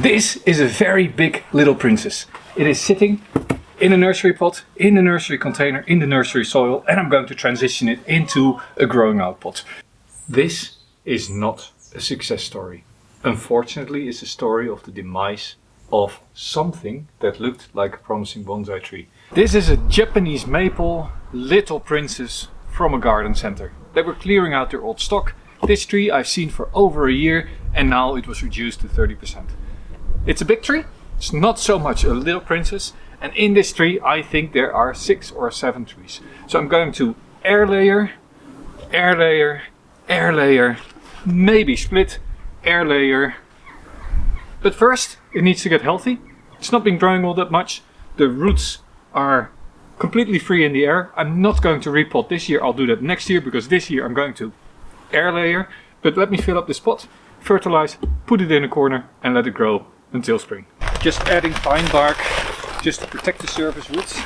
This is a very big little princess. It is sitting in a nursery pot, in the nursery container, in the nursery soil, and I'm going to transition it into a growing out pot. This is not a success story. Unfortunately, it's a story of the demise of something that looked like a promising bonsai tree. This is a Japanese maple little princess from a garden center. They were clearing out their old stock. This tree I've seen for over a year and now it was reduced to 30%. It's a big tree. It's not so much a little princess. And in this tree I think there are 6 or 7 trees. So I'm going to air layer, air layer, air layer, maybe split, air layer. But first it needs to get healthy. It's not been growing all that much. The roots are completely free in the air. I'm not going to repot this year. I'll do that next year because this year I'm going to air layer. But let me fill up this pot, fertilize, put it in a corner and let it grow until spring. Just adding pine bark just to protect the surface roots.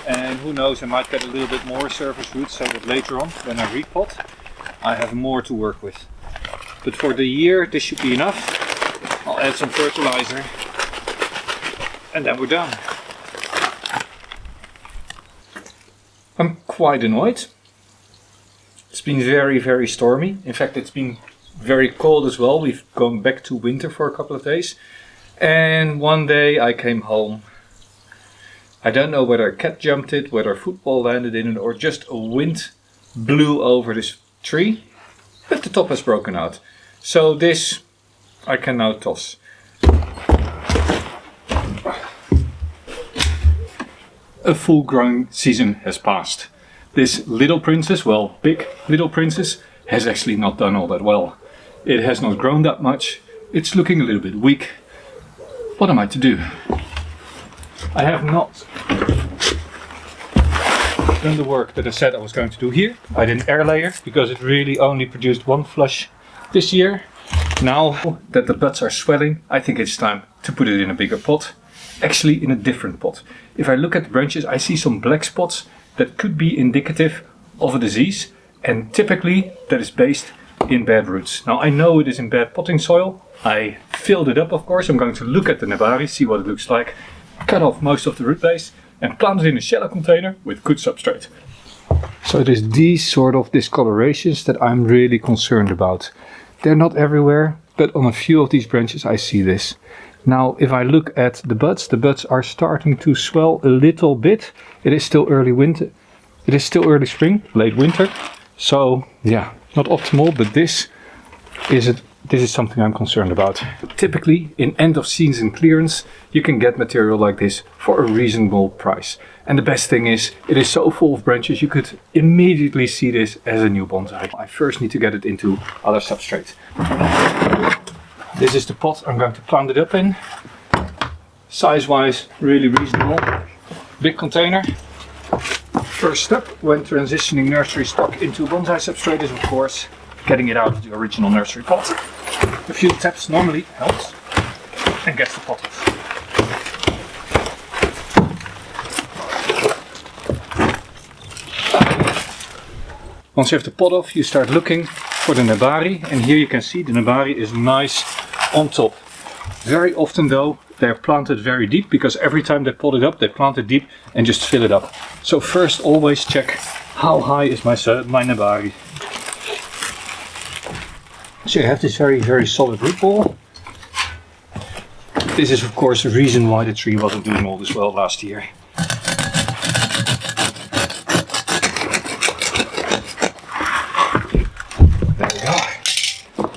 And who knows, I might get a little bit more surface roots so that later on when I repot I have more to work with. But for the year this should be enough. I'll add some fertilizer and then we're done. I'm quite annoyed. It's been very stormy. In fact, it's been very cold as well. We've gone back to winter for a couple of days. And one day I came home. I don't know whether a cat jumped it, whether a football landed in it, or just a wind blew over this tree. But the top has broken out. So this I can now toss. A full growing season has passed. This little princess, well, big little princess, has actually not done all that well. It has not grown that much. It's looking a little bit weak. What am I to do? I have not done the work that I said I was going to do here. I didn't air layer because it really only produced 1 flush this year. Now that the buds are swelling, I think it's time to put it in a bigger pot. Actually in a different pot. If I look at the branches, I see some black spots that could be indicative of a disease, and typically that is based in bad roots. Now I know it is in bad potting soil. I filled it up, of course. I'm going to look at the nebari, see what it looks like, cut off most of the root base and plant it in a shallow container with good substrate. So it is these sort of discolorations that I'm really concerned about. They're not everywhere, but on a few of these branches I see this. Now if I look at the buds are starting to swell a little bit. It is still early winter. It is still early spring, late winter. So yeah, not optimal, but this is something I'm concerned about. Typically in end of season clearance you can get material like this for a reasonable price. And the best thing is it is so full of branches you could immediately see this as a new bonsai. I first need to get it into other substrate. This is the pot I'm going to plant it up in. Size wise really reasonable. Big container. First step when transitioning nursery stock into bonsai substrate is of course getting it out of the original nursery pot. A few taps normally helps and gets the pot off. Once you have the pot off, you start looking for the nebari, and here you can see the nebari is nice on top. Very often though they're planted very deep because every time they pot it up they plant it deep and just fill it up. So first always check how high is my nebari. So you have this very solid root ball. This is of course the reason why the tree wasn't doing all this well last year. There we go.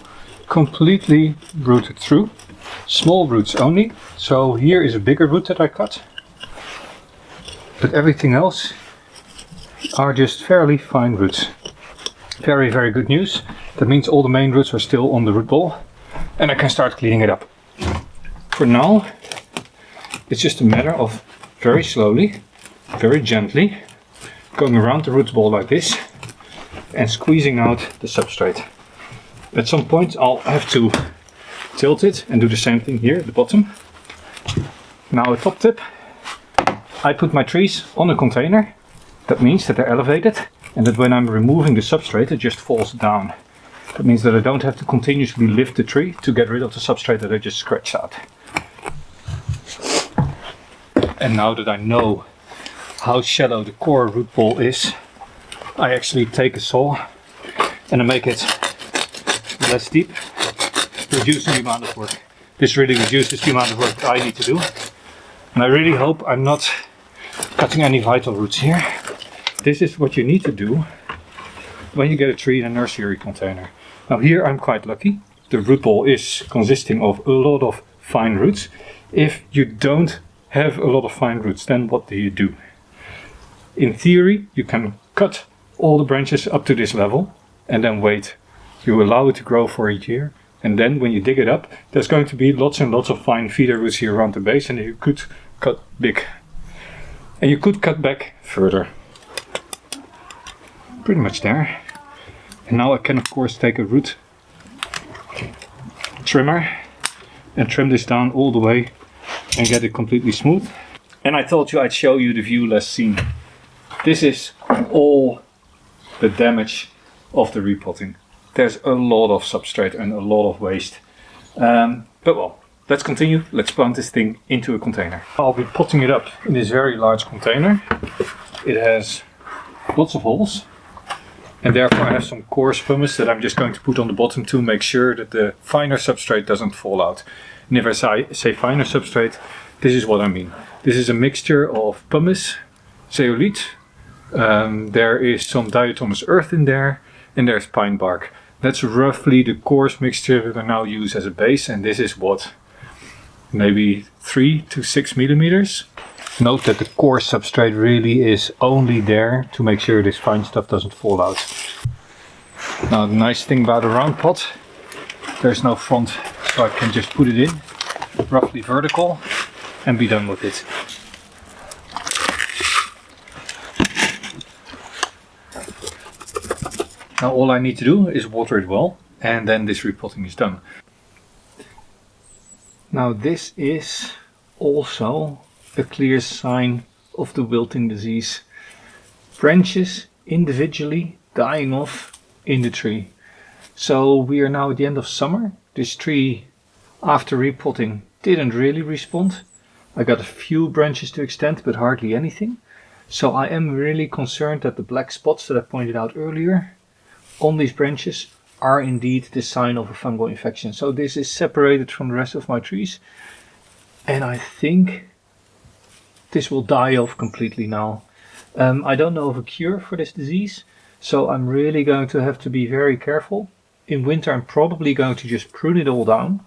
Completely rooted through. Small roots only. So here is a bigger root that I cut. But everything else are just fairly fine roots. Very good news. That means all the main roots are still on the root ball and I can start cleaning it up. For now, it's just a matter of very slowly, very gently going around the root ball like this and squeezing out the substrate. At some point I'll have to tilt it and do the same thing here at the bottom. Now a top tip. I put my trees on a container. That means that they're elevated and that when I'm removing the substrate it just falls down. That means that I don't have to continuously lift the tree to get rid of the substrate that I just scratched out. And now that I know how shallow the core root ball is, I actually take a saw and I make it less deep, reducing the amount of work. This really reduces the amount of work that I need to do. And I really hope I'm not cutting any vital roots here. This is what you need to do when you get a tree in a nursery container. Now here I'm quite lucky. The root ball is consisting of a lot of fine roots. If you don't have a lot of fine roots, then what do you do? In theory, you can cut all the branches up to this level and then wait. You allow it to grow for a year, and then when you dig it up, there's going to be lots and lots of fine feeder roots here around the base, and you could cut big. And you could cut back further. Pretty much there. And now I can of course take a root trimmer and trim this down all the way and get it completely smooth. And I told you I'd show you the view less seen. This is all the damage of the repotting. There's a lot of substrate and a lot of waste. But well, let's continue. Let's plant this thing into a container. I'll be potting it up in this very large container. It has lots of holes. And therefore I have some coarse pumice that I'm just going to put on the bottom to make sure that the finer substrate doesn't fall out. And if I say finer substrate, this is what I mean. This is a mixture of pumice, zeolite, there is some diatomous earth in there, and there's pine bark. That's roughly the coarse mixture that I now use as a base, and this is what, maybe 3 to 6 millimeters. Note that the coarse substrate really is only there to make sure this fine stuff doesn't fall out. Now the nice thing about a round pot, there's no front, so I can just put it in, roughly vertical, and be done with it. Now all I need to do is water it well, and then this repotting is done. Now this is also a clear sign of the wilting disease. Branches individually dying off in the tree. So we are now at the end of summer. This tree, after repotting, didn't really respond. I got a few branches to extend, but hardly anything. So I am really concerned that the black spots that I pointed out earlier on these branches are indeed the sign of a fungal infection. So this is separated from the rest of my trees, and I think this will die off completely now. I don't know of a cure for this disease, so I'm really going to have to be very careful. In winter I'm probably going to just prune it all down,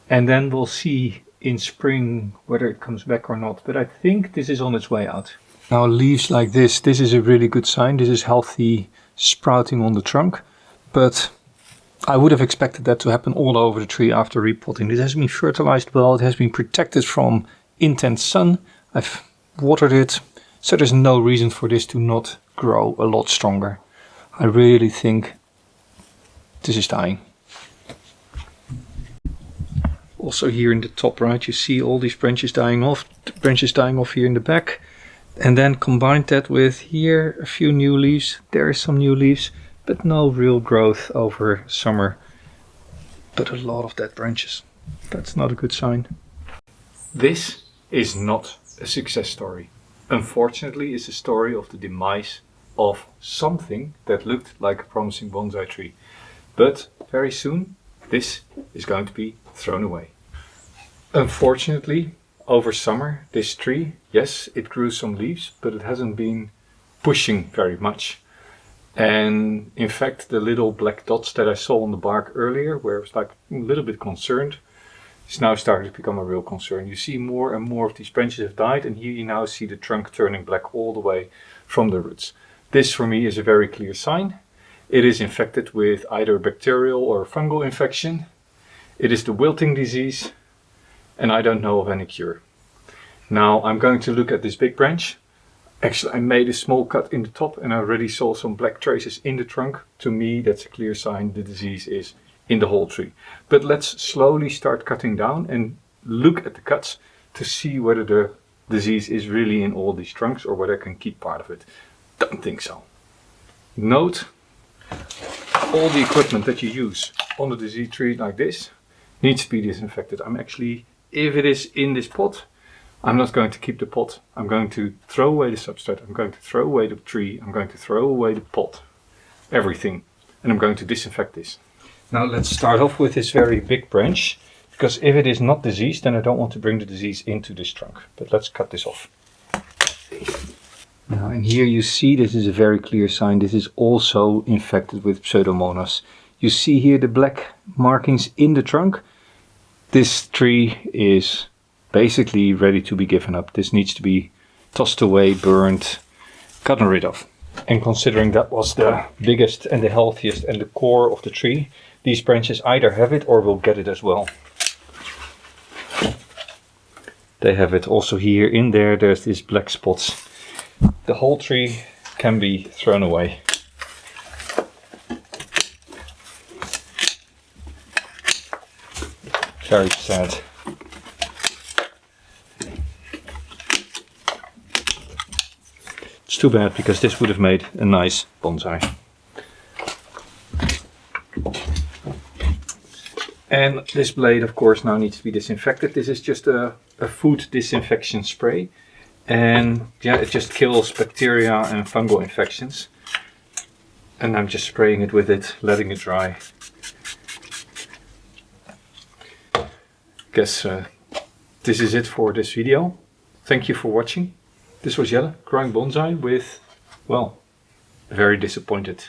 and then we'll see in spring whether it comes back or not. But I think this is on its way out. Now leaves like this is a really good sign. This is healthy sprouting on the trunk, but I would have expected that to happen all over the tree after repotting. This has been fertilized well, it has been protected from intense sun, I've watered it, so there's no reason for this to not grow a lot stronger. I really think this is dying. Also here in the top right you see all these branches dying off, here in the back. And then combine that with here a few new leaves. There are some new leaves, but no real growth over summer. But a lot of dead branches. That's not a good sign. This is not a success story. Unfortunately, it's a story of the demise of something that looked like a promising bonsai tree. But very soon, this is going to be thrown away. Unfortunately, over summer, this tree, yes, it grew some leaves, but it hasn't been pushing very much. And in fact, the little black dots that I saw on the bark earlier, where I was like a little bit concerned, is now starting to become a real concern. You see more and more of these branches have died, and here you now see the trunk turning black all the way from the roots. This for me is a very clear sign. It is infected with either a bacterial or a fungal infection. It is the wilting disease, and I don't know of any cure. Now I'm going to look at this big branch. Actually, I made a small cut in the top and I already saw some black traces in the trunk. To me, that's a clear sign the disease is in the whole tree. But let's slowly start cutting down and look at the cuts to see whether the disease is really in all these trunks or whether I can keep part of it. Don't think so. Note all the equipment that you use on the diseased tree like this needs to be disinfected. I'm actually, if it is in this pot, I'm not going to keep the pot. I'm going to throw away the substrate. I'm going to throw away the tree. I'm going to throw away the pot. Everything. And I'm going to disinfect this. Now let's start off with this very big branch. Because if it is not diseased, then I don't want to bring the disease into this trunk. But let's cut this off. Now in here you see this is a very clear sign. This is also infected with pseudomonas. You see here the black markings in the trunk. This tree is basically ready to be given up. This needs to be tossed away, burned, gotten rid of. And considering that was the biggest and the healthiest and the core of the tree, these branches either have it or will get it as well. They have it also here. In there, there's these black spots. The whole tree can be thrown away. Very sad. It's too bad because this would have made a nice bonsai. And this blade of course now needs to be disinfected. This is just a food disinfection spray. And yeah, it just kills bacteria and fungal infections. And I'm just spraying it with it, letting it dry. Guess this is it for this video. Thank you for watching. This was Jelle growing bonsai with, well, a very disappointed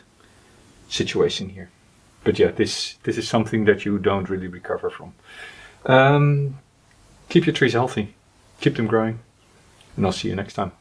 situation here. But yeah, this is something that you don't really recover from. Keep your trees healthy, keep them growing, and I'll see you next time.